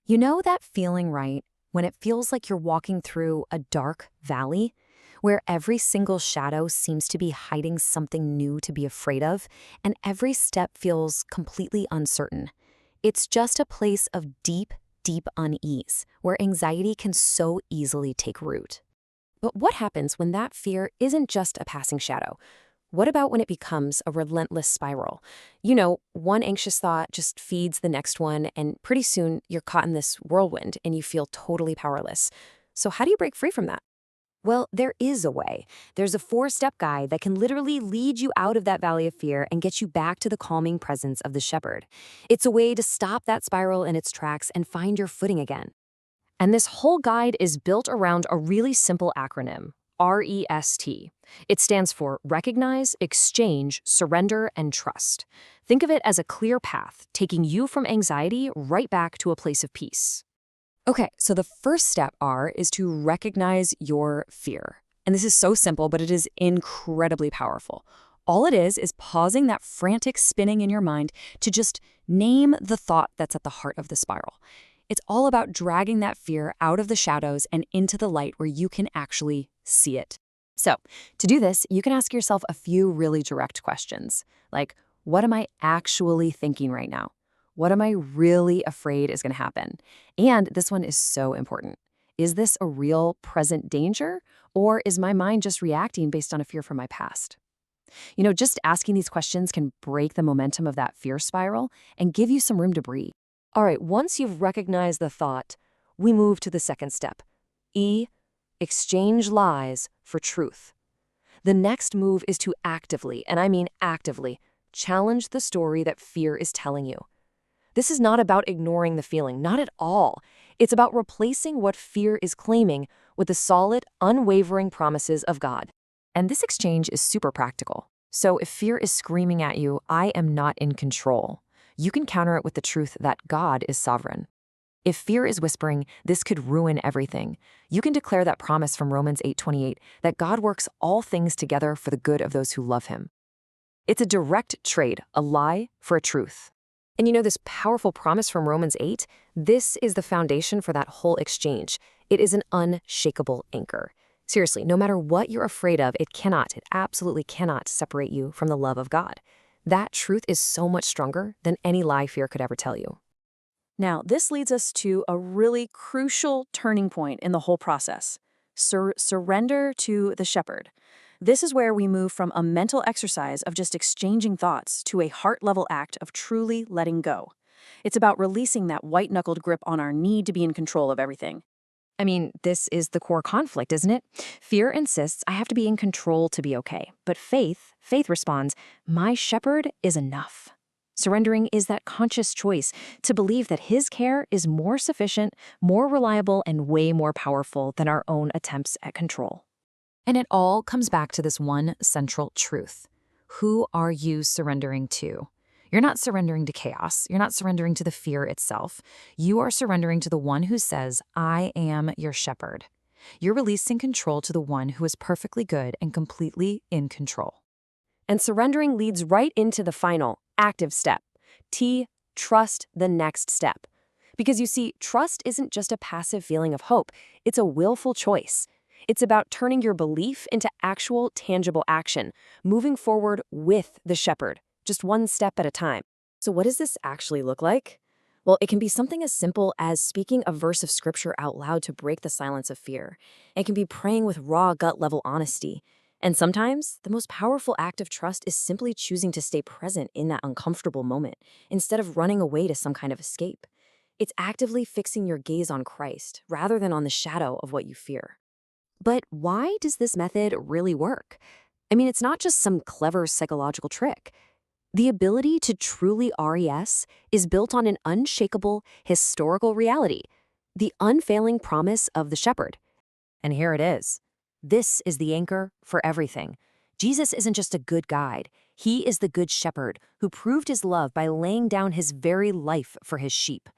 You know that feeling, right? When it feels like you're walking through a dark valley, where every single shadow seems to be hiding something new to be afraid of, and every step feels completely uncertain. It's just a place of deep, deep unease, where anxiety can so easily take root. But what happens when that fear isn't just a passing shadow? What about when it becomes a relentless spiral? One anxious thought just feeds the next one, and pretty soon you're caught in this whirlwind and you feel totally powerless. So how do you break free from that? Well, there is a way. There's a 4-step guide that can literally lead you out of that valley of fear and get you back to the calming presence of the shepherd. It's a way to stop that spiral in its tracks and find your footing again. And this whole guide is built around a really simple acronym, REST. It stands for Recognize, Exchange, Surrender, and Trust. Think of it as a clear path, taking you from anxiety right back to a place of peace. Okay, so the first step, is to recognize your fear. And this is so simple, but it is incredibly powerful. All it is pausing that frantic spinning in your mind to just name the thought that's at the heart of the spiral. It's all about dragging that fear out of the shadows and into the light where you can actually see it. So, to do this, you can ask yourself a few really direct questions, like, what am I actually thinking right now? What am I really afraid is going to happen? And this one is so important. Is this a real present danger, or is my mind just reacting based on a fear from my past? Just asking these questions can break the momentum of that fear spiral and give you some room to breathe. All right, once you've recognized the thought, we move to the second step. Exchange lies for truth. The next move is to actively, and I mean actively, challenge the story that fear is telling you. This is not about ignoring the feeling, not at all. It's about replacing what fear is claiming with the solid, unwavering promises of God. And this exchange is super practical. So if fear is screaming at you, I am not in control, you can counter it with the truth that God is sovereign. If fear is whispering, this could ruin everything, you can declare that promise from Romans 8:28 that God works all things together for the good of those who love him. It's a direct trade, a lie for a truth. And this powerful promise from Romans 8, this is the foundation for that whole exchange. It is an unshakable anchor. Seriously, no matter what you're afraid of, it absolutely cannot separate you from the love of God. That truth is so much stronger than any lie fear could ever tell you. Now, this leads us to a really crucial turning point in the whole process. Surrender to the shepherd. This is where we move from a mental exercise of just exchanging thoughts to a heart-level act of truly letting go. It's about releasing that white-knuckled grip on our need to be in control of everything. I mean, this is the core conflict, isn't it? Fear insists I have to be in control to be okay. But faith responds, my shepherd is enough. Surrendering is that conscious choice to believe that his care is more sufficient, more reliable, and way more powerful than our own attempts at control. And it all comes back to this one central truth. Who are you surrendering to? You're not surrendering to chaos. You're not surrendering to the fear itself. You are surrendering to the one who says, I am your shepherd. You're releasing control to the one who is perfectly good and completely in control. And surrendering leads right into the final, active step. Trust the next step. Because you see, trust isn't just a passive feeling of hope. It's a willful choice. It's about turning your belief into actual, tangible action, moving forward with the shepherd, just one step at a time. So what does this actually look like? Well, it can be something as simple as speaking a verse of scripture out loud to break the silence of fear. It can be praying with raw gut-level honesty. And sometimes, the most powerful act of trust is simply choosing to stay present in that uncomfortable moment, instead of running away to some kind of escape. It's actively fixing your gaze on Christ, rather than on the shadow of what you fear. But why does this method really work? I mean, it's not just some clever psychological trick. The ability to truly RES is built on an unshakable historical reality, the unfailing promise of the shepherd. And here it is. This is the anchor for everything. Jesus isn't just a good guide. He is the good shepherd who proved his love by laying down his very life for his sheep.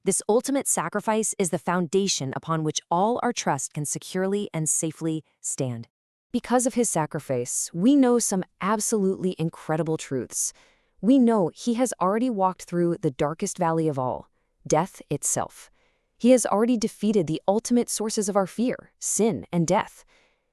This ultimate sacrifice is the foundation upon which all our trust can securely and safely stand. Because of his sacrifice, we know some absolutely incredible truths. We know he has already walked through the darkest valley of all, death itself. He has already defeated the ultimate sources of our fear, sin and death.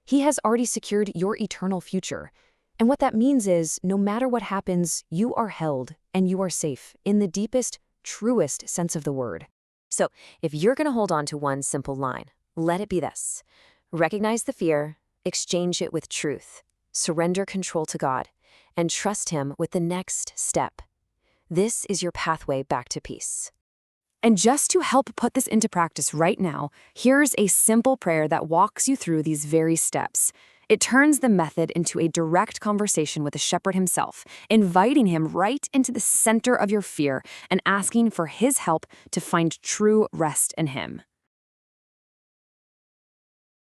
He has already secured your eternal future. And what that means is, no matter what happens, you are held and you are safe in the deepest, truest sense of the word. So, if you're going to hold on to one simple line, let it be this: recognize the fear, exchange it with truth, surrender control to God, and trust Him with the next step. This is your pathway back to peace. And just to help put this into practice right now, here's a simple prayer that walks you through these very steps. It turns the method into a direct conversation with the shepherd himself, inviting him right into the center of your fear and asking for his help to find true rest in him.